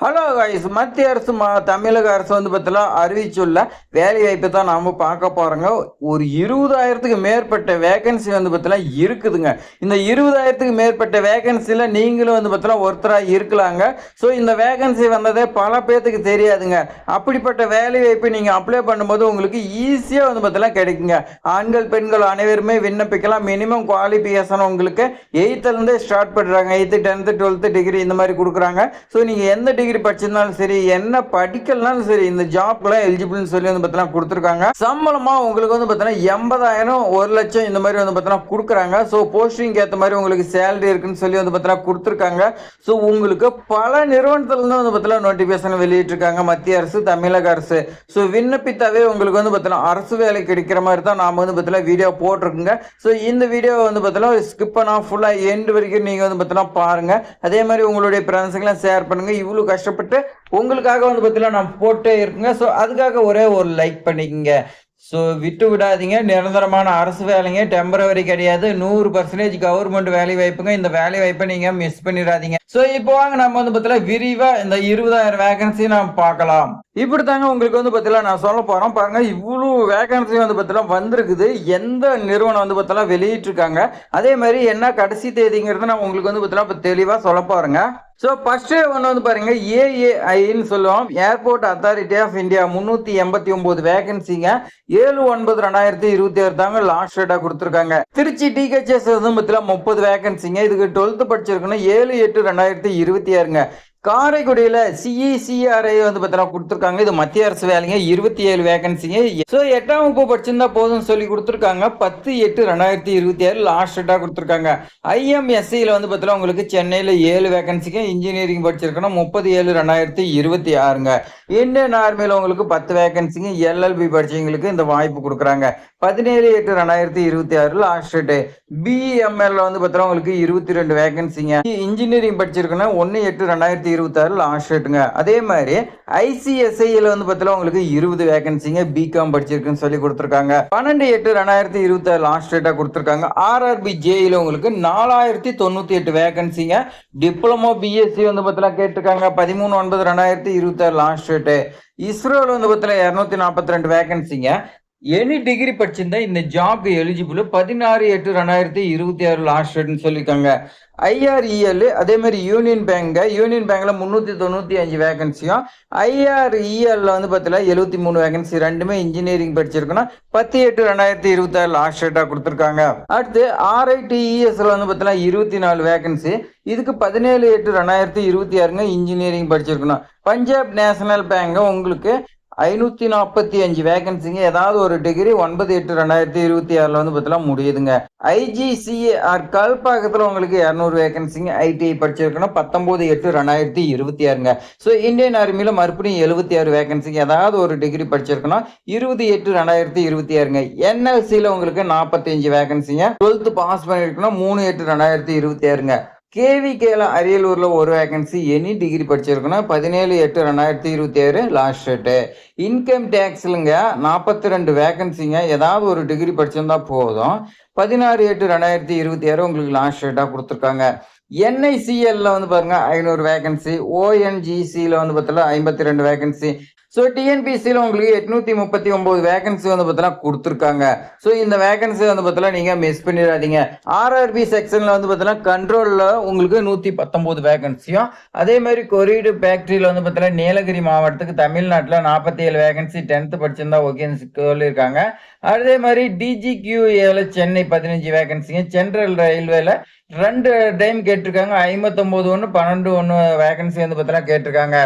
Hello guys, மத்திய அரசு தமிழக அரசு வந்து பார்த்தீங்கன்னா அறிவிச்சுள்ள வேலை வாய்ப்பு தான் நாம பார்க்க போறோங்க. ஒரு 20,000க்கு மேற்பட்ட வேகன்சி வந்து பார்த்தீங்கன்னா இருக்குதுங்க. இந்த 20,000க்கு மேற்பட்ட வேகன்சில நீங்களும் வந்து பார்த்தீங்கன்னா ஒருத்தரா இருக்கலாங்க. ஸோ இந்த வேகன்சி வந்ததே பல பேத்துக்கு தெரியாதுங்க. அப்படிப்பட்ட வேலை வாய்ப்பு நீங்க அப்ளை பண்ணும்போது உங்களுக்கு ஈஸியா வந்து பார்த்தீங்கன்னா கிடைக்குங்க. ஆண்கள் பெண்கள் அனைவருமே விண்ணப்பிக்கலாம். மினிமம் குவாலிஃபிகேஷன் உங்களுக்கு 8th இருந்தே ஸ்டார்ட் பண்றாங்க. 8th 10th 12th டிகிரி இந்த மாதிரி கொடுக்குறாங்க. ஸோ நீங்க எந்த டிகிரி படிச்சிருந்தாலும் சரி, என்ன படிக்கலனாலும் சரி, இந்த ஜாப்க்குலாம் எலிஜிபிள்னு சொல்லி வந்து பார்த்தீங்கன்னா கொடுத்துருக்காங்க. சம்பளமா உங்களுக்கு வந்து பார்த்தீங்கன்னா 80,000 1,00,000 இந்த மாதிரி வந்து பார்த்தீங்கன்னா கொடுக்குறாங்க. ஸோ போஸ்டிங் ஏற்ற மாதிரி உங்களுக்கு சேலரி இருக்குன்னு சொல்லி வந்து பார்த்தீங்கன்னா கொடுத்துருக்காங்க. ஸோ உங்களுக்கு பல நிறுவனத்துல இருந்து வந்து பார்த்தீங்கன்னா நோட்டிபிகேஷன் வெளியிட்டிருக்காங்க மத்திய அரசு, தமிழக அரசு. ஸோ விண்ணப்பித்தாவே உங்களுக்கு வந்து பார்த்தீங்கன்னா அரசு வேலை கிடைக்கிற மாதிரி தான் நாம வந்து பார்த்தீங்கன்னா வீடியோ போட்டிருக்குங்க. ஸோ இந்த வீடியோ வந்து பார்த்தீங்கன்னா ஸ்கிப் பண்ணா ஃபுல்லா எண்ட் வரைக்கும் நீங்க வந்து பார்த்தீங்கன்னா பாருங்க. அதே மாதிரி உங்களுடைய ஃப்ரெண்ட்ஸுக்கெல்லாம் ஷேர் பண்ணுங்க. இவ்வளவு கஷ்டப்பட்டு உங்களுக்காக வந்து பார்த்தீங்கன்னா நான் போட்டே இருக்குங்க. ஸோ அதுக்காக ஒரே ஒரு லைக் பண்ணிக்கங்க. ஸோ விட்டு விடாதீங்க. நிரந்தரமான அரசு வேலைங்க, டெம்பரவரி கிடையாது. 100% கவர்மெண்ட் வேலை வாய்ப்புங்க. இந்த வேலை வாய்ப்பை நீங்க மிஸ் பண்ணிடாதீங்க. ஸோ இப்போ வாங்க நம்ம வந்து பார்த்தீங்கன்னா விரிவா இந்த 20,000 வேகன்சி நாம் பார்க்கலாம். இப்படி தாங்க உங்களுக்கு வந்து பார்த்தீங்கன்னா நான் சொல்ல போறோம். பாருங்க, இவ்வளவு வேகன்சி வந்து பார்த்தீங்கன்னா வந்திருக்குது. எந்த நிறுவனம் வந்து பார்த்தீங்கன்னா வெளியிட்டிருக்காங்க, அதே மாதிரி என்ன கடைசி தேதிங்கிறது நான் உங்களுக்கு வந்து பார்த்தீங்கன்னா தெளிவா சொல்ல போறேங்க. ஸோ ஃபர்ஸ்ட் ஒன்று வந்து பாருங்க, ஏஏஐன்னு சொல்லுவோம், ஏர்போர்ட் அத்தாரிட்டி ஆஃப் இந்தியா. 389 வேகன்சிங்க. 7/9/2026 தாங்க லாஸ்ட் டேட்டா கொடுத்துருக்காங்க. திருச்சி டிஹெச்எஸ் வந்து பார்த்தீங்கன்னா 30 வேகன்சிங்க. இதுக்கு 12th படிச்சிருக்கணும். 7/8/2026ங்க. காரைக்குடியில சிஇசிஆர்ஐ வந்து பார்த்தீங்கன்னா கொடுத்துருக்காங்க. இது மத்திய அரசு வேலைங்க. 27 வேகன்சிங்க. ஸோ 8ஆம் வகுப்பு படிச்சிருந்தா போதும் சொல்லி கொடுத்துருக்காங்க. 10/8/2026 லாஸ்ட் டேட்டா கொடுத்துருக்காங்க. ஐஎம்எஸ்சியில் வந்து பார்த்தீங்கன்னா உங்களுக்கு சென்னையில் 7 வேகன்சிங்க. இன்ஜினியரிங் படிச்சிருக்கணும். 30/7/2026ங்க. இந்தியன் ஆர்மியில் உங்களுக்கு 10 வேகன்சிங்க. எல்எல்பி படிச்சவங்களுக்கு இந்த வாய்ப்பு கொடுக்குறாங்க. 17/8/2026 லாஸ்ட் டேட். பிஎம்எல் வந்து பார்த்தீங்கன்னா உங்களுக்கு 22 வேகன்சிங்க. இன்ஜினியரிங் படிச்சிருக்கணும். 1/8/2026 லாஸ்ட் டேட்டுங்க. அதே மாதிரி ஐசிஎஸ்ஐல வந்து பார்த்தீங்கன்னா உங்களுக்கு 20 வேகன்சிங்க. பிகாம் படிச்சிருக்குன்னு சொல்லி கொடுத்துருக்காங்க. 12/8/2026 லாஸ்ட் டேட்டா கொடுத்துருக்காங்க. ஆர்ஆர்பி ஜேஇல உங்களுக்கு 4098 வேகன்சிங்க. டிப்ளமோ பிஎஸ்சி வந்து பார்த்தீங்கன்னா கேட்டிருக்காங்க. 13/9/2026 லாஸ்ட் டேட்டு. இஸ்ரோல வந்து பார்த்தீங்கன்னா 242 வேகன்சிங்க. எனி டிகிரி படிச்சிருந்தா இந்த ஜாப் எலிஜிபிள். 16/8/2026 லாஸ்ட் டேட்னு சொல்லியிருக்காங்க. ஐஆர்இஎல் அதே மாதிரி யூனியன் பேங்க்ல 395 வேகன்சியும். ஐஆர்இஎல்ல வந்து பார்த்தீங்கன்னா 73 வேகன்சி. ரெண்டுமே இன்ஜினியரிங் படிச்சிருக்கணும். 10/8/2026 லாஸ்ட் டேட்டா கொடுத்துருக்காங்க. அடுத்து ஆர்ஐடிஇஎஸ்ல வந்து பார்த்தீங்கன்னா 24 வேகன்சி. இதுக்கு 17/8/2026 இன்ஜினியரிங் படிச்சிருக்கணும். பஞ்சாப் நேஷனல் பேங்க் உங்களுக்கு 545 வேகன்சிங்க. ஏதாவது ஒரு டிகிரி. 9/8/2026 வந்து பார்த்தீங்கன்னா முடியுதுங்க. ஐஜிசிஆர் கல்பாக்கத்தில் உங்களுக்கு 200 வேகன்சிங்க. ஐடிஐ படிச்சிருக்கணும். 19/8/2026ங்க. ஸோ இந்தியன் ஆர்மியில் மறுபடியும் 76 வேகன்சிங்க. ஏதாவது ஒரு டிகிரி படிச்சிருக்கணும். 20/8/2026ங்க. என்எல்சியில் உங்களுக்கு 45 வேகன்சிங்க. 12th பாஸ் பண்ணிருக்கணும். 3/8/2026ங்க. கேவிகேல அரியலூர்ல ஒரு வேகன்சி. எனி டிகிரி படிச்சிருக்கணும். 17/8/2026 லாஸ்ட் டேட்டு. இன்கம் டேக்ஸ்லுங்க 42 வேகன்சிங்க. ஏதாவது ஒரு டிகிரி படிச்சிருந்தா போதும். 16/8/2026 உங்களுக்கு லாஸ்ட் டேட்டா கொடுத்துருக்காங்க. என்ஐசிஎல்ல வந்து பாருங்க 500 வேகன்சி. ஓஎன்ஜிசியில் வந்து பார்த்தீங்கன்னா 52 வேகன்சி. ஸோ டிஎன்பிசியில் உங்களுக்கு 839 வேகன்சி வந்து பார்த்தீங்கன்னா கொடுத்துருக்காங்க. ஸோ இந்த வேகன்சி வந்து பார்த்தீங்கன்னா நீங்கள் மிஸ் பண்ணிடாதீங்க. ஆர்ஆர்பி செக்ஷனில் வந்து பார்த்தீங்கன்னா கண்ட்ரோலில் உங்களுக்கு 119 வேகன்சியும். அதே மாதிரி கொரீடு ஃபேக்ட்ரியில் வந்து பார்த்தீங்கன்னா நீலகிரி மாவட்டத்துக்கு தமிழ்நாட்டில் 47 வேகன்சி. 10th படிச்சிருந்தா ஓகேன்னு சொல்லியிருக்காங்க. அதே மாதிரி டிஜிக்யூஏல சென்னை 15 வேகன்சிங்க. சென்ட்ரல் ரயில்வேல 2 டைம் கேட்டிருக்காங்க. 59 12 வேகன்சி வந்து பார்த்தீங்கன்னா கேட்டிருக்காங்க.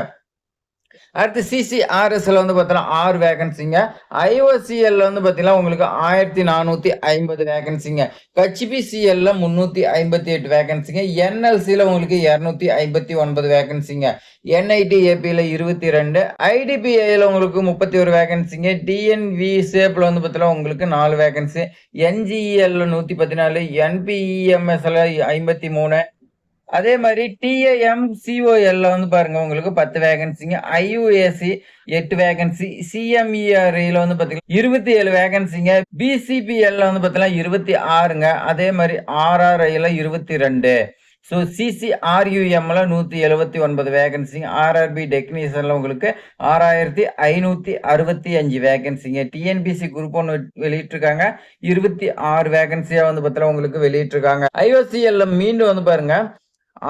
அடுத்து சிசிஆர்எஸ்ல வந்து பார்த்தீங்கன்னா 6 வேகன்சிங்க. ஐஓசிஎல்ல வந்து பார்த்தீங்கன்னா உங்களுக்கு 1450 வேகன்சிங்க. ஹெச்பிசிஎல்ல 358 வேகன்சிங்க. என்எல்சியில் உங்களுக்கு 259 வேகன்சிங்க. என்ஐடி ஏபியில் 22. ஐடிபிஐல உங்களுக்கு 31 வேகன்சிங்க. டிஎன்வி சேப்ல வந்து பார்த்தீங்கன்னா உங்களுக்கு 4 வேகன்சி. என்ஜிஇஎல்ல 114. என்பிஇஎம்எஸ்ல 53. அதே மாதிரி டிஏஎம்சிஓஎல்ல வந்து பாருங்க உங்களுக்கு 10 வேகன்சிங்க. IUAC 8 vacancy. சிஎம்இஆர்இல வந்து பாத்தீங்கன்னா 27 வேகன்சிங்க. பிசிபிஎல்ல வந்து பாத்தீங்கன்னா 26ங்க. அதே மாதிரி ஆர்ஆர்ஐல 22. ஸோ சிசிஆர்யூஎம்ல 179 வேகன்சிங்க. ஆர்ஆர்பி டெக்னீஷியன்ல உங்களுக்கு 6565 வேகன்சிங்க. டிஎன்பிசி குரூப் 1 வெளியிட்டிருக்காங்க. 26 வேகன்சியா வந்து பார்த்தீங்கன்னா உங்களுக்கு வெளியிட்டிருக்காங்க. ஐஓசிஎல்ல மீண்டும் வந்து பாருங்க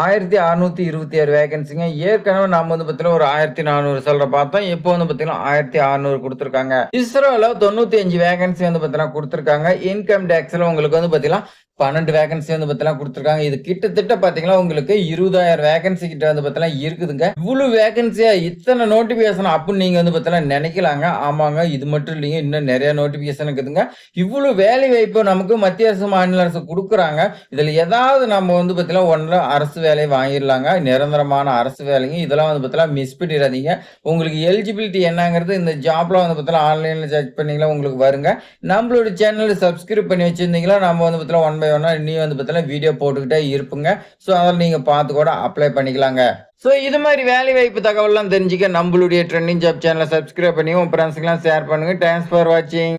1626 வேகன்சிங்க. ஏற்கனவே நாம வந்து பார்த்தீங்கன்னா ஒரு 1400 சொல்ற பார்த்தோம். இப்போ வந்து பார்த்தீங்கன்னா 1600 கொடுத்துருக்காங்க. இஸ்ரோல 95 வேகன்சி வந்து பார்த்தீங்கன்னா கொடுத்துருக்காங்க. இன்கம் டேக்ஸ்ல உங்களுக்கு வந்து பார்த்தீங்கன்னா 12 வேகன்சி வந்து பார்த்தீங்கன்னா கொடுத்துருக்காங்க. இது கிட்டத்தட்ட பார்த்தீங்கன்னா உங்களுக்கு 20,000 வேகன்சி கிட்ட வந்து பார்த்தீங்கன்னா இருக்குதுங்க. இவ்வளவு வேகன்சியா இத்தனை நோட்டிபிகேஷன் அப்படின்னு நீங்க வந்து பார்த்தீங்கன்னா நினைக்கலாங்க. ஆமாங்க, இது மட்டும் இல்லைங்க, இன்னும் நிறைய நோட்டிபிகேஷன் இருக்குதுங்க. இவ்வளவு வேலை வாய்ப்பு நமக்கு மத்திய அரசு மாநில அரசு கொடுக்குறாங்க. இதுல ஏதாவது நம்ம வந்து பார்த்தீங்கன்னா ஒன்றுல அரசு வேலை வாங்கிடலாங்க. நிரந்தரமான அரசு வேலைங்க. இதெல்லாம் வந்து பார்த்தீங்கன்னா மிஸ் பண்ணிடாதீங்க. உங்களுக்கு எலிஜிபிலிட்டி என்னங்கிறது இந்த ஜாப்ல வந்து பார்த்தீங்கன்னா ஆன்லைன்ல சர்ச் பண்ணீங்களா உங்களுக்கு வருங்க. நம்மளோட சேனல் சப்ஸ்கிரைப் பண்ணி வச்சிருந்தீங்களா நம்ம வந்து பார்த்தீங்கன்னா ஒன் பை ஒன்னா நீ வந்து பார்த்தீங்கன்னா வீடியோ போட்டுக்கிட்டே இருப்புங்க. ஸோ அதில் நீங்க பார்த்து கூட அப்ளை பண்ணிக்கலாங்க. ஸோ இது மாதிரி வேலை வாய்ப்பு தகவல்லாம் தெரிஞ்சுக்க நம்மளுடைய ட்ரெண்டிங் ஜாப் சேனலை சப்ஸ்கிரைப் பண்ணி உங்க ஃப்ரெண்ட்ஸ்க்கெல்லாம் ஷேர் பண்ணுங்க. தேங்க்ஸ் ஃபார் வாட்சிங்.